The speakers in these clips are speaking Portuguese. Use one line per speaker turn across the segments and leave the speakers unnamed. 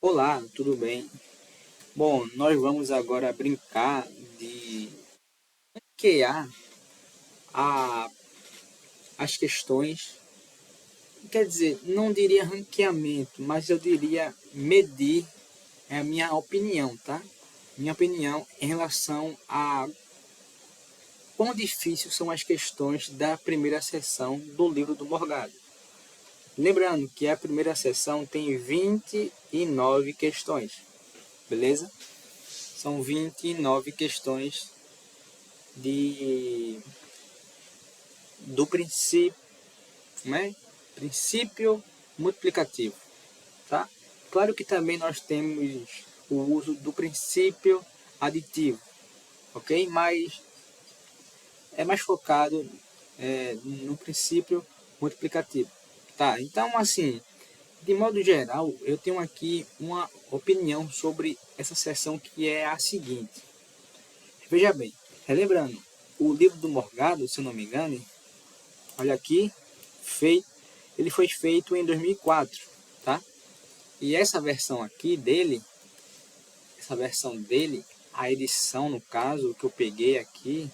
Olá, tudo bem? Bom, nós vamos agora brincar de ranquear a, as questões. Quer dizer, não diria ranqueamento, mas eu diria medir a minha opinião, tá? Minha opinião em relação a quão difíceis são as questões da primeira sessão do livro do Morgado. Lembrando que a primeira sessão tem 29 questões, beleza? São 29 questões de do princípio, né? Princípio multiplicativo, tá? Claro que também nós temos o uso do princípio aditivo, ok? Mas é mais focado no princípio multiplicativo, tá? Então, assim, de modo geral, eu tenho aqui uma opinião sobre essa seção que é a seguinte. Veja bem, relembrando, o livro do Morgado, se eu não me engano, olha aqui, ele foi feito em 2004, tá? E essa versão aqui dele, a edição no caso que eu peguei aqui,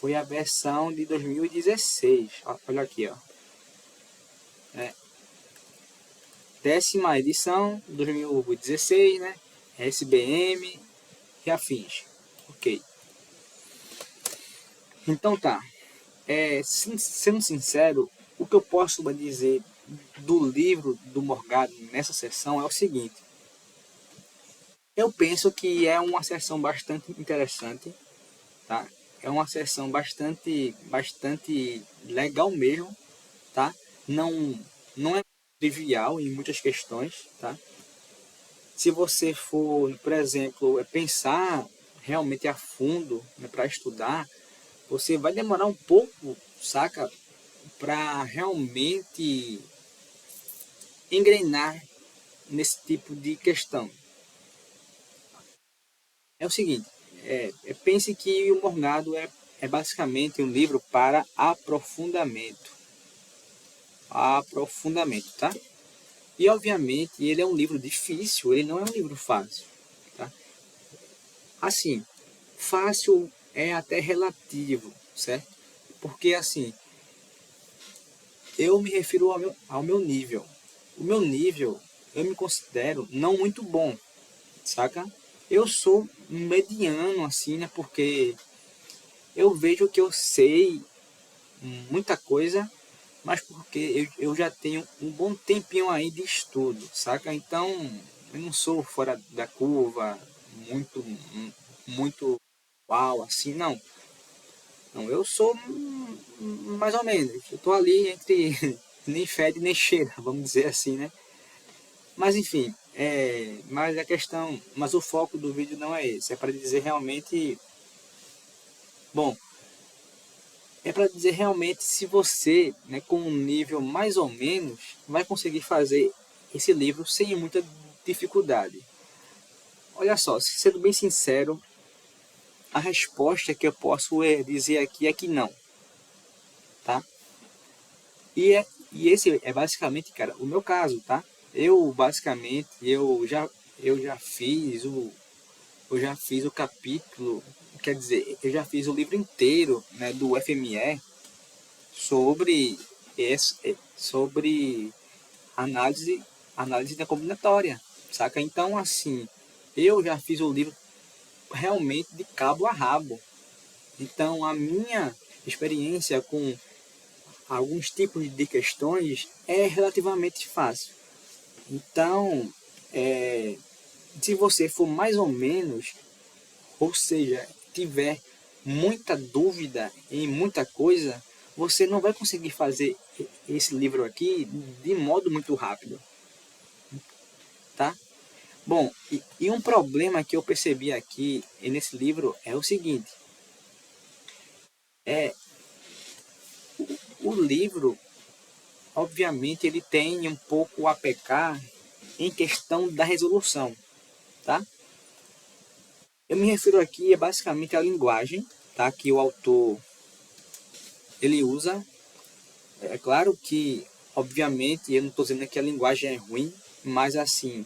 foi a versão de 2016. Olha aqui, ó. Décima edição, 2016, né? SBM e afins. Ok. Então tá. Sendo sincero, o que eu posso dizer do livro do Morgado nessa sessão é o seguinte. Eu penso que é uma sessão bastante interessante, tá? É uma sessão bastante legal mesmo, tá? Não é trivial em muitas questões, tá? Se você for, por exemplo, pensar realmente a fundo, né, para estudar, você vai demorar um pouco, saca? Para realmente engrenar nesse tipo de questão. É o seguinte, pense que o Morgado é basicamente um livro para aprofundamento. Aprofundamento, tá? E obviamente ele é um livro difícil, ele não é um livro fácil, tá? Assim, fácil é até relativo, certo? Porque assim, eu me refiro ao meu nível. O meu nível, eu me considero não muito bom, saca? Eu sou mediano, assim, né? Porque eu vejo que eu sei muita coisa, mas porque eu já tenho um bom tempinho aí de estudo, saca? Então, eu não sou fora da curva, muito, muito uau, assim, não. Não, eu sou mais ou menos. Eu tô ali entre nem fede nem cheira, vamos dizer assim, né? Mas enfim, mas o foco do vídeo não é esse. É para dizer realmente, bom, é para dizer realmente se você, né, com um nível mais ou menos, vai conseguir fazer esse livro sem muita dificuldade. Olha só, sendo bem sincero, a resposta que eu posso dizer aqui é que não, tá? E esse é basicamente, cara, o meu caso, tá? Eu já fiz o capítulo, quer dizer, eu já fiz o livro inteiro, né, do FME sobre sobre análise da combinatória, saca? Então, assim, eu já fiz o livro realmente de cabo a rabo. Então, a minha experiência com alguns tipos de questões é relativamente fácil. Então, se você for mais ou menos, ou seja, tiver muita dúvida em muita coisa, você não vai conseguir fazer esse livro aqui de modo muito rápido, tá? Bom, e um problema que eu percebi aqui nesse livro é o seguinte, é o livro, obviamente, ele tem um pouco a pecar em questão da resolução, tá? Eu me refiro aqui basicamente à linguagem, tá? Que o autor ele usa. É claro que, obviamente, eu não estou dizendo que a linguagem é ruim, mas assim,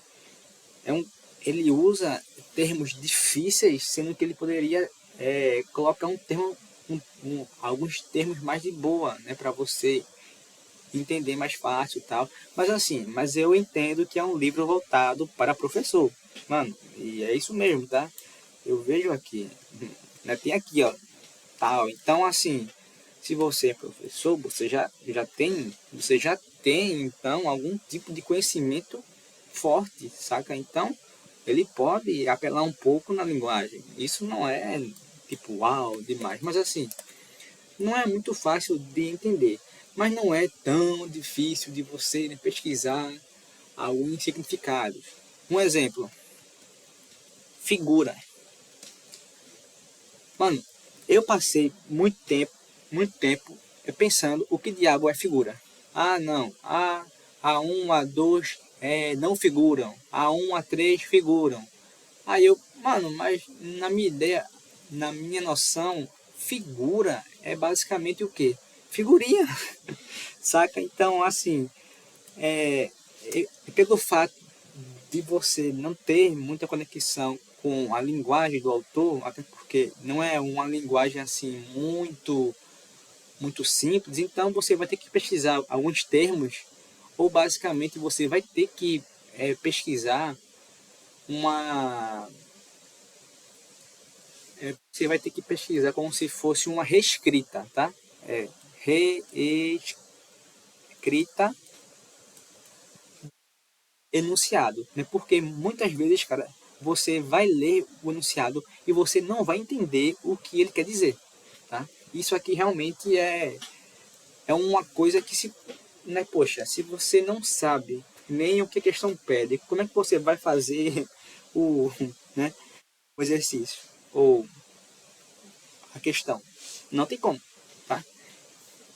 ele usa termos difíceis, sendo que ele poderia colocar alguns termos mais de boa, né, para você entender mais fácil e tal. Mas assim, mas eu entendo que é um livro voltado para professor. Mano, e é isso mesmo, tá? Eu vejo aqui, né, tem aqui, ó, tal. Então assim, se você é professor, você já tem então algum tipo de conhecimento forte, saca? Então, ele pode apelar um pouco na linguagem. Isso não é tipo uau demais, mas assim, não é muito fácil de entender, mas não é tão difícil de você, né, pesquisar alguns significados. Um exemplo, figura. Mano, eu passei muito tempo pensando o que diabo é figura. Ah, não. A1, A2 não figuram. A1, A3 figuram. Aí eu, mano, mas na minha ideia, na minha noção, figura é basicamente o quê? Figurinha, saca? Então, assim, pelo fato de você não ter muita conexão com a linguagem do autor, até porque não é uma linguagem assim muito simples, então você vai ter que pesquisar alguns termos, ou basicamente você vai ter que pesquisar uma. Você vai ter que pesquisar como se fosse uma reescrita, tá? É, reescrita enunciado, né? Porque muitas vezes, cara, você vai ler o enunciado e você não vai entender o que ele quer dizer, tá? Isso aqui realmente é uma coisa que se, né, poxa, se você não sabe nem o que a questão pede, como é que você vai fazer o, né, o exercício ou a questão? Não tem como, tá?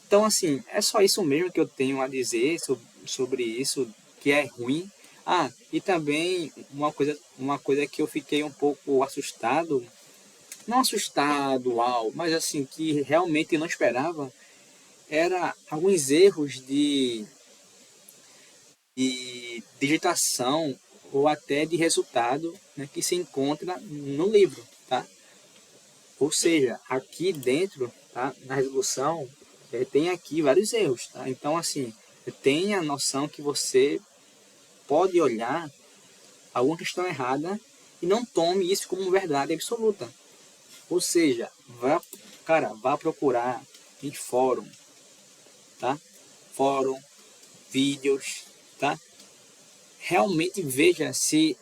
Então, assim, é só isso mesmo que eu tenho a dizer sobre isso, que é ruim. Ah, e também uma coisa que eu fiquei um pouco assustado, não assustado, uau, mas assim, que realmente não esperava, era alguns erros de digitação ou até de resultado, né, que se encontra no livro, tá? Ou seja, aqui dentro, tá, na resolução, tem aqui vários erros, tá? Então, assim, tenha a noção que você pode olhar alguma questão errada e não tome isso como verdade absoluta. Ou seja, vá procurar em fórum, tá? Fórum, vídeos, tá? Realmente veja se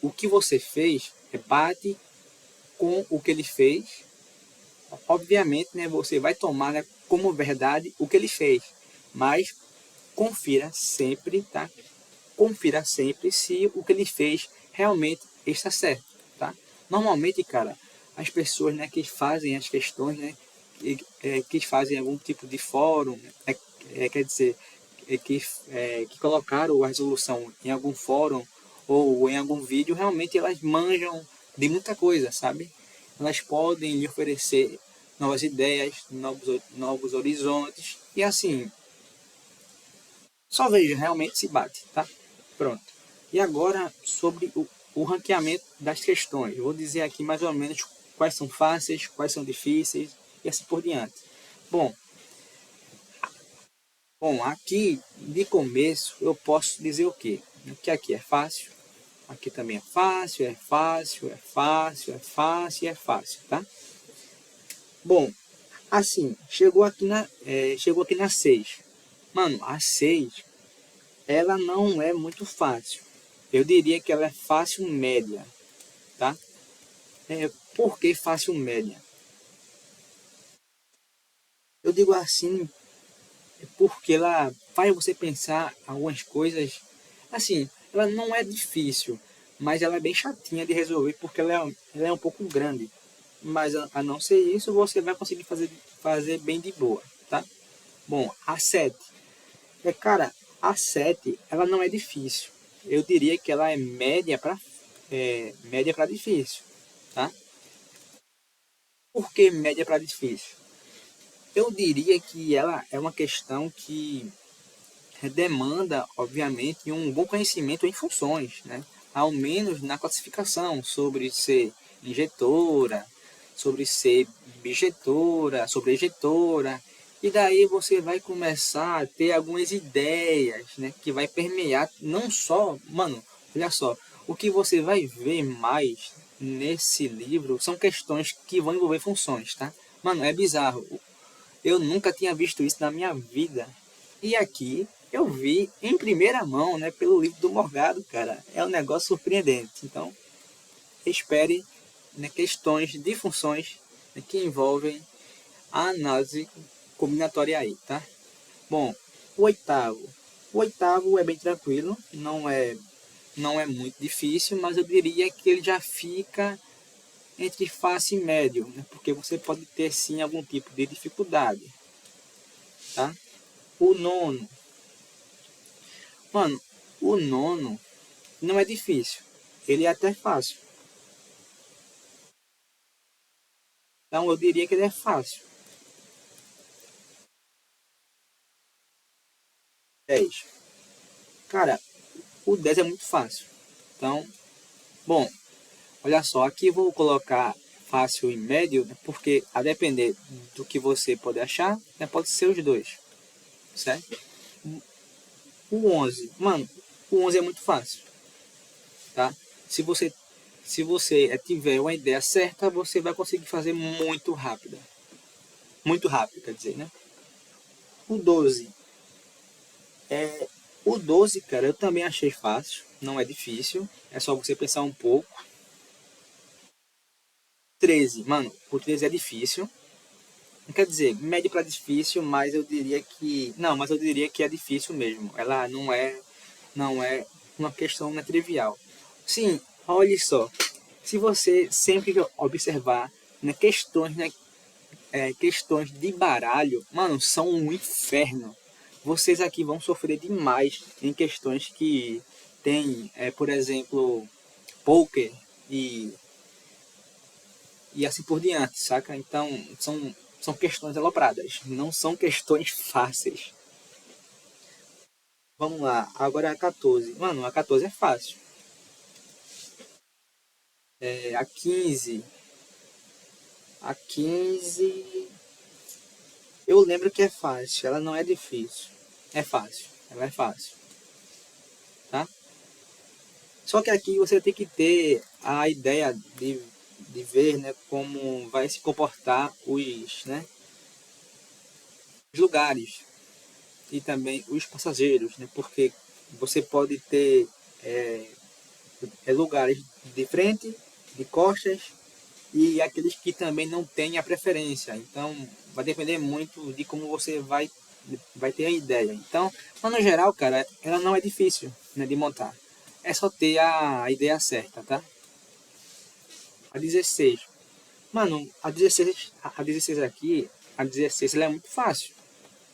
o que você fez bate com o que ele fez. Obviamente, né, você vai tomar, né, como verdade o que ele fez, mas confira sempre, tá? Confira sempre se o que ele fez realmente está certo, tá? Normalmente, cara, as pessoas, né, que fazem as questões, né, que fazem algum tipo de fórum, quer dizer, que colocaram a resolução em algum fórum ou em algum vídeo, realmente elas manjam de muita coisa, sabe? Elas podem lhe oferecer novas ideias, novos horizontes, e assim, só veja, realmente se bate, tá? Pronto. E agora, sobre o ranqueamento das questões. Eu vou dizer aqui mais ou menos quais são fáceis, quais são difíceis, e assim por diante. Bom, aqui de começo eu posso dizer o quê? Que aqui é fácil, aqui também é fácil, é fácil, é fácil, é fácil, é fácil, tá? Bom, assim, chegou aqui na 6. Mano, a 6 ela não é muito fácil. Eu diria que ela é fácil média, tá? Por que fácil média? Eu digo assim porque ela faz você pensar algumas coisas. Assim, ela não é difícil, mas ela é bem chatinha de resolver porque ela é um pouco grande. Mas a não ser isso, você vai conseguir fazer bem de boa, tá? Bom, a 7. Cara, a 7 ela não é difícil. Eu diria que ela é média para difícil, tá? Por que média para difícil? Eu diria que ela é uma questão que demanda, obviamente, um bom conhecimento em funções, né? Ao menos na classificação, sobre ser injetora, sobre ser bijetora, sobre ejetora, e daí você vai começar a ter algumas ideias, né? Que vai permear não só, mano, olha só, o que você vai ver mais nesse livro são questões que vão envolver funções, tá? Mano, é bizarro. Eu nunca tinha visto isso na minha vida. E aqui eu vi em primeira mão, né, pelo livro do Morgado, cara. É um negócio surpreendente. Então, espere, né, questões de funções, né, que envolvem a análise combinatória aí, tá? Bom, o oitavo. O oitavo é bem tranquilo, não é muito difícil, mas eu diria que ele já fica entre fácil e médio, né? Porque você pode ter sim algum tipo de dificuldade, tá? O nono, mano, o nono não é difícil, ele é até fácil. Então eu diria que ele é fácil. 10. Cara, o 10 é muito fácil. Então, bom, olha só, aqui eu vou colocar fácil e médio, né, porque a depender do que você pode achar, né, pode ser os dois, certo? O 11, mano, o 11 é muito fácil, tá? Se você se você tiver uma ideia certa, você vai conseguir fazer muito rápido. Muito rápido, quer dizer, né? O 12 o 12, cara, eu também achei fácil, não é difícil, é só você pensar um pouco. 13, mano, o 13 é difícil. Não quer dizer, médio para difícil, mas eu diria que. Não, mas eu diria que é difícil mesmo. Ela não é uma questão não é trivial. Sim, olhe só. Se você sempre observar, né, questões de baralho, mano, são um inferno. Vocês aqui vão sofrer demais em questões que tem, por exemplo, poker e, e assim por diante, saca? Então, são questões alopradas, não são questões fáceis. Vamos lá, agora a 14. Mano, a 14 é fácil. A 15. A 15. Eu lembro que é fácil, ela não é difícil. É fácil, ela é fácil, tá? Só que aqui você tem que ter a ideia de ver, né, como vai se comportar os lugares e também os passageiros, né? Porque você pode ter é, lugares de frente, de costas e aqueles que também não têm a preferência. Então, vai depender muito de como você vai ter a ideia. Então, mas no geral, cara, ela não é difícil, né, de montar. É só ter a ideia certa, tá? A 16. Mano, a 16 aqui, a 16 ela é muito fácil,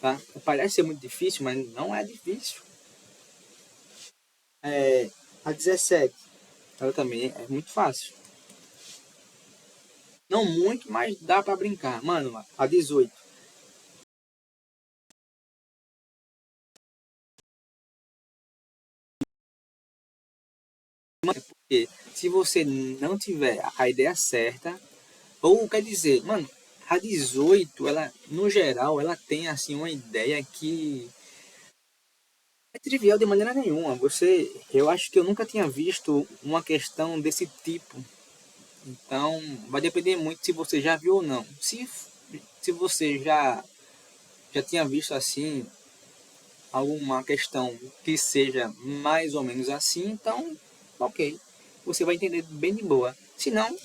tá? Parece ser muito difícil, mas não é difícil. A 17, ela também é muito fácil. Não muito, mas dá pra brincar. Mano, a 18. Porque se você não tiver a ideia certa, ou quer dizer, mano, a 18, ela, no geral, ela tem assim uma ideia que é trivial de maneira nenhuma. Eu acho que eu nunca tinha visto uma questão desse tipo. Então, vai depender muito se você já viu ou não. Se você já tinha visto assim alguma questão que seja mais ou menos assim, então, ok. Você vai entender bem de boa. Se não,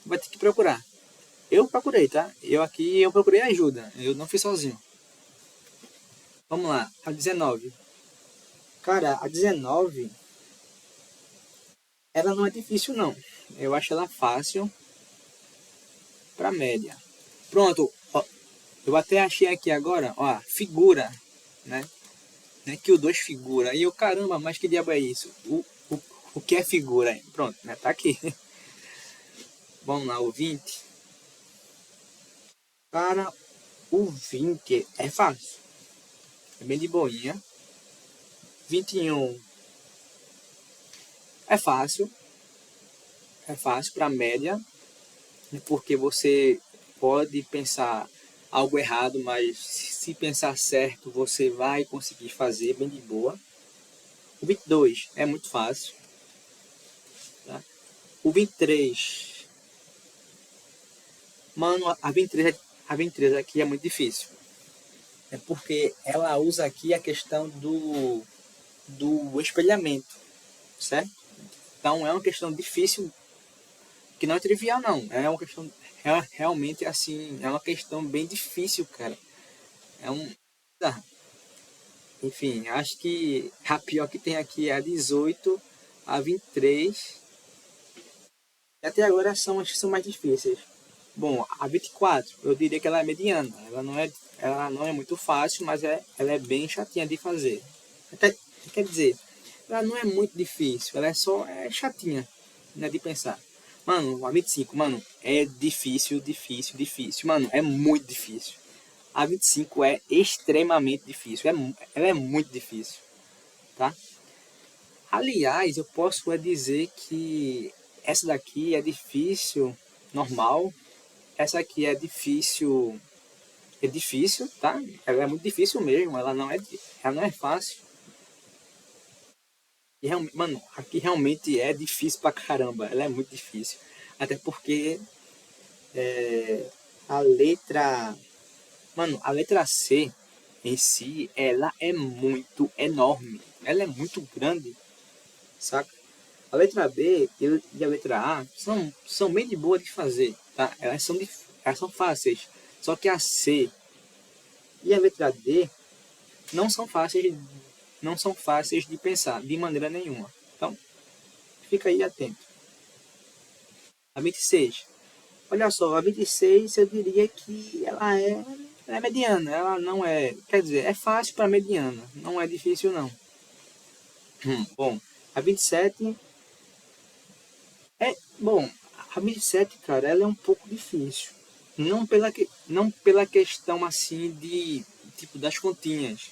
vai ter que procurar. Eu procurei, tá? Eu procurei ajuda. Eu não fui sozinho. Vamos lá, a 19. Cara, a 19, ela não é difícil não. Eu acho ela fácil para média. Pronto, ó, eu até achei aqui agora, ó, figura, né? Que o 2 figura. E eu, caramba, mas que diabo é isso? O que é figura? Pronto, né? Tá aqui. Vamos lá, o 20. Cara, o 20 é fácil. É bem de boinha. 21 é fácil. É fácil para média, porque você pode pensar algo errado, mas se pensar certo, você vai conseguir fazer bem de boa. O 22 é muito fácil. Tá? O 23, mano, a 23 aqui é muito difícil. É porque ela usa aqui a questão do espelhamento, certo? Então é uma questão difícil, que não é trivial não. É uma questão realmente assim, é uma questão bem difícil, cara. É um. Enfim, acho que a pior que tem aqui é a 18, a 23. E até agora são as que são mais difíceis. Bom, a 24, eu diria que ela é mediana. Ela não é muito fácil, mas ela é bem chatinha de fazer. Até, quer dizer, ela não é muito difícil, ela é chatinha, né, de pensar. Mano, a 25, mano, é difícil, difícil, difícil. Mano, é muito difícil. A 25 é extremamente difícil, ela é muito difícil, tá? Aliás, eu posso dizer que essa daqui é difícil, normal. Essa aqui é difícil, tá? Ela é muito difícil mesmo, ela não é fácil. E mano, aqui realmente é difícil pra caramba, ela é muito difícil. Até porque a letra, mano, a letra C em si, ela é muito enorme, ela é muito grande, saca? A letra B e a letra A são bem de boa de fazer, tá? Elas são fáceis. Só que a C e a letra D não são fáceis, não são fáceis de pensar de maneira nenhuma. Então, fica aí atento. A 26. Olha só, a 26 eu diria que ela é mediana. Ela não é. Quer dizer, é fácil para mediana. Não é difícil, não. Bom, a 27 é. Bom, a 27, cara, ela é um pouco difícil. Não pela questão assim de. Tipo, das continhas.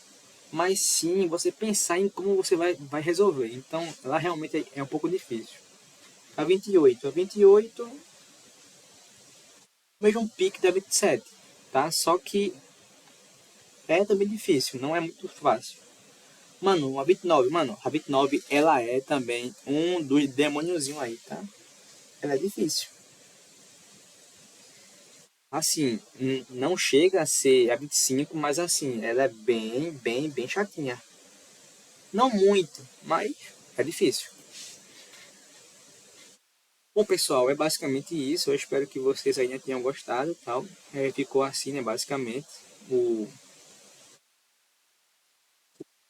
Mas sim você pensar em como você vai resolver. Então, ela realmente é um pouco difícil. A 28. A 28, mesmo pique da 27, tá? Só que é também difícil, não é muito fácil. Mano, a 29, mano, a 29, ela é também um dos demôniozinhos aí, tá? Ela é difícil. Assim, não chega a ser a 25, mas assim, ela é bem, bem, bem chatinha. Não muito, mas é difícil. Bom, pessoal, é basicamente isso. Eu espero que vocês ainda tenham gostado, tal. Ficou assim, né, basicamente, o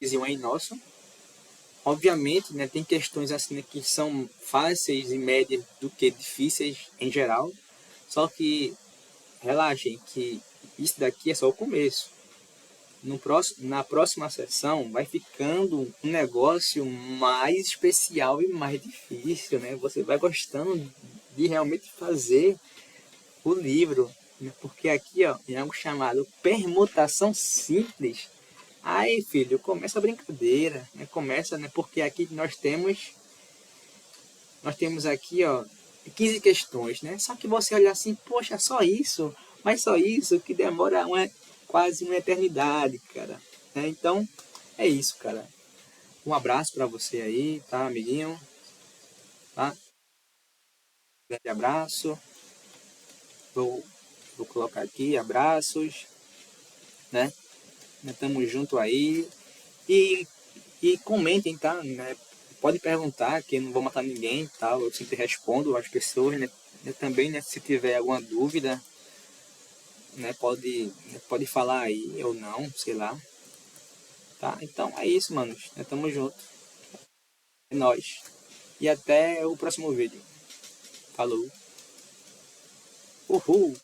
vizinho aí nosso. Obviamente, né, tem questões assim, né, que são fáceis e médias do que difíceis em geral. Só que relaxem que isso daqui é só o começo. Na próxima sessão vai ficando um negócio mais especial e mais difícil, né? Você vai gostando de realmente fazer o livro, né? Porque aqui, ó, tem algo chamado permutação simples. Aí, filho, começa a brincadeira, né? Começa, né? Porque aqui nós temos aqui, ó, 15 questões, né? Só que você olha assim, poxa, só isso, mas só isso que demora quase uma eternidade, cara. Né? Então, é isso, cara. Um abraço para você aí, tá, amiguinho? Tá? Grande abraço. Vou colocar aqui, abraços, né? Tamo junto aí. E, e comentem, tá? Né? Pode perguntar, que eu não vou matar ninguém, tá? Eu sempre respondo às pessoas, né? Também, né, se tiver alguma dúvida, né, pode falar aí ou não, sei lá. Tá? Então é isso, manos. Tamo junto. É nóis. E até o próximo vídeo. Falou. Uhul!